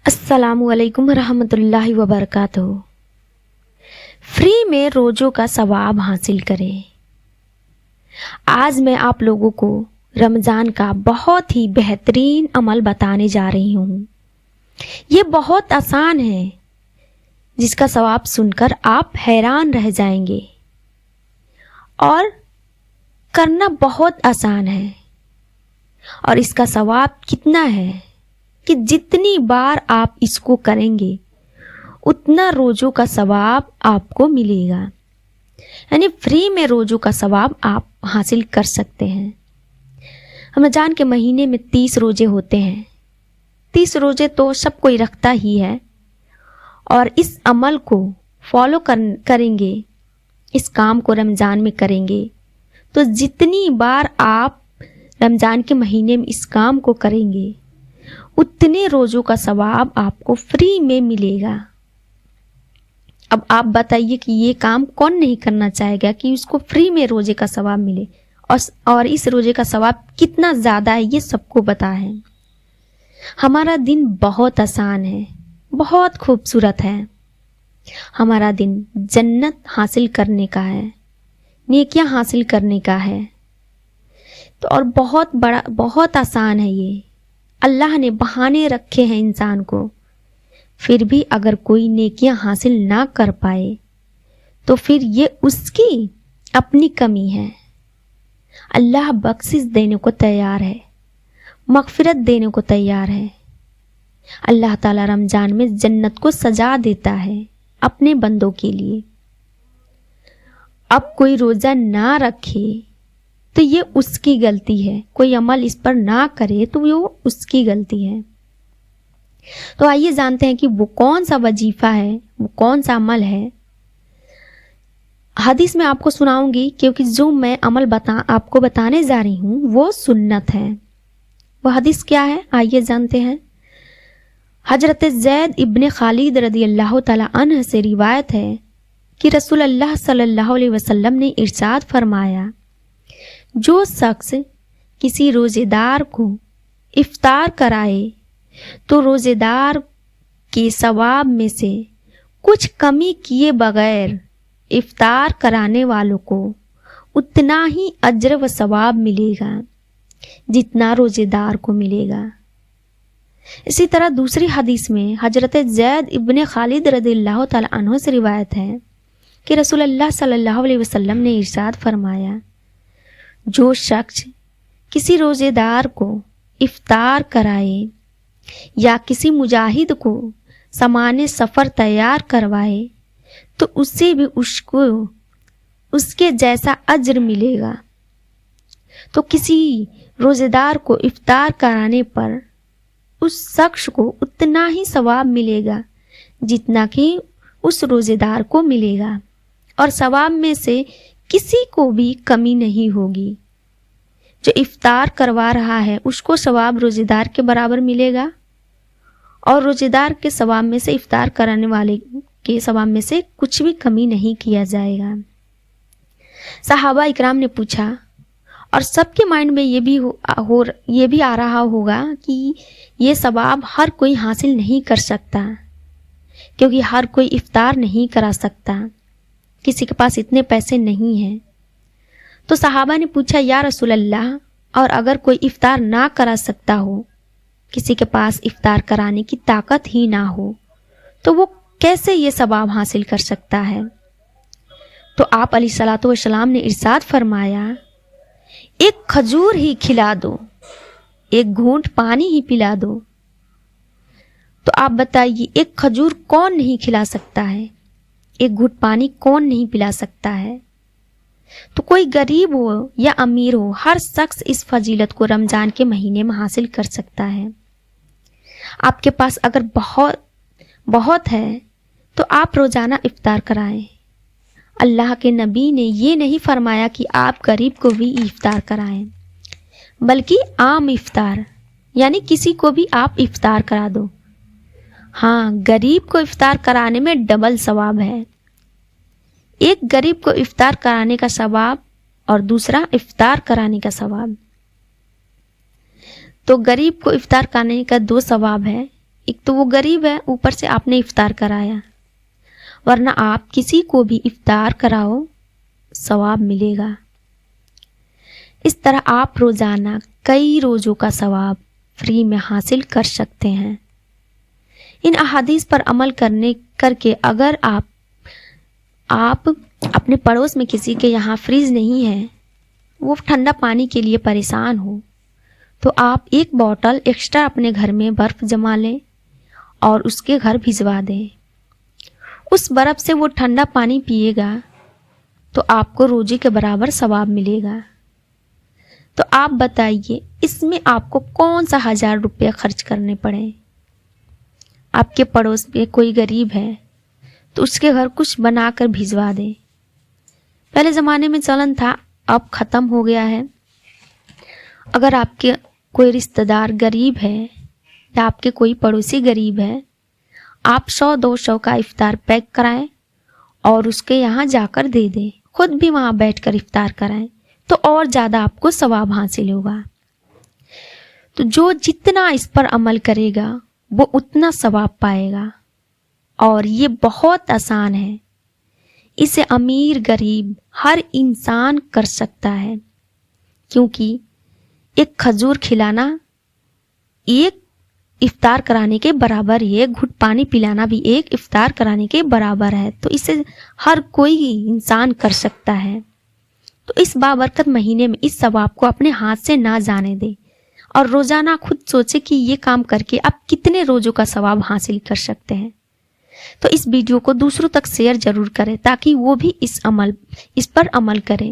السلام علیکم ورحمۃ اللہ وبرکاتہ۔ فری میں روزوں کا ثواب حاصل کریں۔ آج میں آپ لوگوں کو رمضان کا بہت ہی بہترین عمل بتانے جا رہی ہوں۔ یہ بہت آسان ہے، جس کا ثواب سن کر آپ حیران رہ جائیں گے، اور کرنا بہت آسان ہے۔ اور اس کا ثواب کتنا ہے کہ جتنی بار آپ اس کو کریں گے اتنا روزوں کا ثواب آپ کو ملے گا، یعنی فری میں روزوں کا ثواب آپ حاصل کر سکتے ہیں۔ رمضان کے مہینے میں 30 روزے ہوتے ہیں۔ 30 روزے تو سب کوئی رکھتا ہی ہے، اور اس عمل کو فالو کریں گے، اس کام کو رمضان میں کریں گے تو جتنی بار آپ رمضان کے مہینے میں اس کام کو کریں گے اتنے روزوں کا ثواب آپ کو فری میں ملے گا۔ اب آپ بتائیے کہ یہ کام کون نہیں کرنا چاہے گا کہ اس کو فری میں روزے کا ثواب ملے، اور اس روزے کا ثواب کتنا زیادہ ہے یہ سب کو پتہ ہے۔ ہمارا دن بہت آسان ہے، بہت خوبصورت ہے۔ ہمارا دن جنت حاصل کرنے کا ہے، نیکیاں حاصل کرنے کا ہے، تو اور بہت آسان ہے یہ۔ اللہ نے بہانے رکھے ہیں انسان کو، پھر بھی اگر کوئی نیکیاں حاصل نہ کر پائے تو پھر یہ اس کی اپنی کمی ہے۔ اللہ بخشش دینے کو تیار ہے، مغفرت دینے کو تیار ہے۔ اللہ تعالی رمضان میں جنت کو سجا دیتا ہے اپنے بندوں کے لیے۔ اب کوئی روزہ نہ رکھے تو یہ اس کی غلطی ہے، کوئی عمل اس پر نہ کرے تو وہ اس کی غلطی ہے۔ تو آئیے جانتے ہیں کہ وہ کون سا وظیفہ ہے، وہ کون سا عمل ہے۔ حدیث میں آپ کو سناؤں گی، کیونکہ جو میں عمل آپ کو بتانے جا رہی ہوں وہ سنت ہے۔ وہ حدیث کیا ہے آئیے جانتے ہیں۔ حضرت زید ابن خالد رضی اللہ تعالی عنہ سے روایت ہے کہ رسول اللہ صلی اللہ علیہ وسلم نے ارشاد فرمایا، جو شخص کسی روزے دار کو افطار کرائے تو روزے دار کے ثواب میں سے کچھ کمی کیے بغیر افطار کرانے والوں کو اتنا ہی اجر و ثواب ملے گا جتنا روزے دار کو ملے گا۔ اسی طرح دوسری حدیث میں حضرت زید ابن خالد رضی اللہ تعالی عنہ سے روایت ہے کہ رسول اللہ صلی اللہ علیہ وسلم نے ارشاد فرمایا، جو شخص کسی روزے دار کو افطار کرائے یا کسی مجاہد کو سامان سفر تیار کروائے تو اسے بھی اس کے جیسا اجر ملے گا۔ تو کسی روزے دار کو افطار کرانے پر اس شخص کو اتنا ہی ثواب ملے گا جتنا کہ اس روزے دار کو ملے گا، اور ثواب میں سے کسی کو بھی کمی نہیں ہوگی۔ جو افطار کروا رہا ہے اس کو ثواب روزے دار کے برابر ملے گا، اور روزے دار کے ثواب میں سے افطار کرانے والے کے ثواب میں سے کچھ بھی کمی نہیں کیا جائے گا۔ صحابہ اکرام نے پوچھا، اور سب کے مائنڈ میں یہ بھی آ رہا ہوگا کہ یہ ثواب ہر کوئی حاصل نہیں کر سکتا، کیونکہ ہر کوئی افطار نہیں کرا سکتا، کسی کے پاس اتنے پیسے نہیں ہیں۔ تو صحابہ نے پوچھا، یا رسول اللہ، اور اگر کوئی افطار نہ کرا سکتا ہو، کسی کے پاس افطار کرانے کی طاقت ہی نہ ہو، تو وہ کیسے یہ ثواب حاصل کر سکتا ہے؟ تو آپ علیہ الصلوۃ والسلام نے ارشاد فرمایا، ایک کھجور ہی کھلا دو، ایک گھونٹ پانی ہی پلا دو۔ تو آپ بتائیے، ایک کھجور کون نہیں کھلا سکتا ہے؟ ایک گھونٹ پانی کون نہیں پلا سکتا ہے؟ تو کوئی غریب ہو یا امیر ہو، ہر شخص اس فضیلت کو رمضان کے مہینے میں حاصل کر سکتا ہے۔ آپ کے پاس اگر بہت ہے تو آپ روزانہ افطار کرائیں۔ اللہ کے نبی نے یہ نہیں فرمایا کہ آپ غریب کو بھی افطار کرائیں، بلکہ عام افطار، یعنی کسی کو بھی آپ افطار کرا دو۔ ہاں، غریب کو افطار کرانے میں ڈبل ثواب ہے، ایک غریب کو افطار کرانے کا ثواب اور دوسرا افطار کرانے کا ثواب۔ تو غریب کو افطار کرانے کا 2 ثواب ہے، ایک تو وہ غریب ہے، اوپر سے آپ نے افطار کرایا، ورنہ آپ کسی کو بھی افطار کراؤ ثواب ملے گا۔ اس طرح آپ روزانہ کئی روزوں کا ثواب فری میں حاصل کر سکتے ہیں۔ ان احادیث پر عمل کر کے اگر آپ اپنے پڑوس میں کسی کے یہاں فریج نہیں ہے، وہ ٹھنڈا پانی کے لیے پریشان ہو، تو آپ ایک بوتل ایکسٹرا اپنے گھر میں برف جما لیں اور اس کے گھر بھجوا دیں۔ اس برف سے وہ ٹھنڈا پانی پیے گا تو آپ کو روزے کے برابر ثواب ملے گا۔ تو آپ بتائیے اس میں آپ کو کون سا 1000 روپے خرچ کرنے پڑے؟ آپ کے پڑوس میں کوئی غریب ہے تو اس کے گھر کچھ بنا کر بھجوا دیں۔ پہلے زمانے میں چلن تھا، اب ختم ہو گیا ہے۔ اگر آپ کے کوئی رشتہ دار غریب ہے یا آپ کے کوئی پڑوسی غریب ہے، آپ 100-200 کا افطار پیک کرائیں اور اس کے یہاں جا کر دے دیں، خود بھی وہاں بیٹھ کر افطار کرائیں تو اور زیادہ آپ کو ثواب حاصل ہوگا۔ تو جو جتنا اس پر عمل کرے گا وہ اتنا ثواب پائے گا، اور یہ بہت آسان ہے، اسے امیر غریب ہر انسان کر سکتا ہے، کیونکہ ایک کھجور کھلانا ایک افطار کرانے کے برابر ہے، ایک گھٹ پانی پلانا بھی ایک افطار کرانے کے برابر ہے، تو اسے ہر کوئی انسان کر سکتا ہے۔ تو اس بابرکت مہینے میں اس ثواب کو اپنے ہاتھ سے نہ جانے دے، اور روزانہ خود سوچے کہ یہ کام کر کے آپ کتنے روزوں کا ثواب حاصل کر سکتے ہیں۔ تو اس ویڈیو کو دوسروں تک شیئر ضرور کریں تاکہ وہ بھی اس پر عمل کریں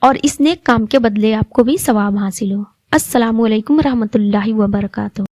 اور اس نیک کام کے بدلے آپ کو بھی ثواب حاصل ہو۔ السلام علیکم ورحمۃ اللہ وبرکاتہ۔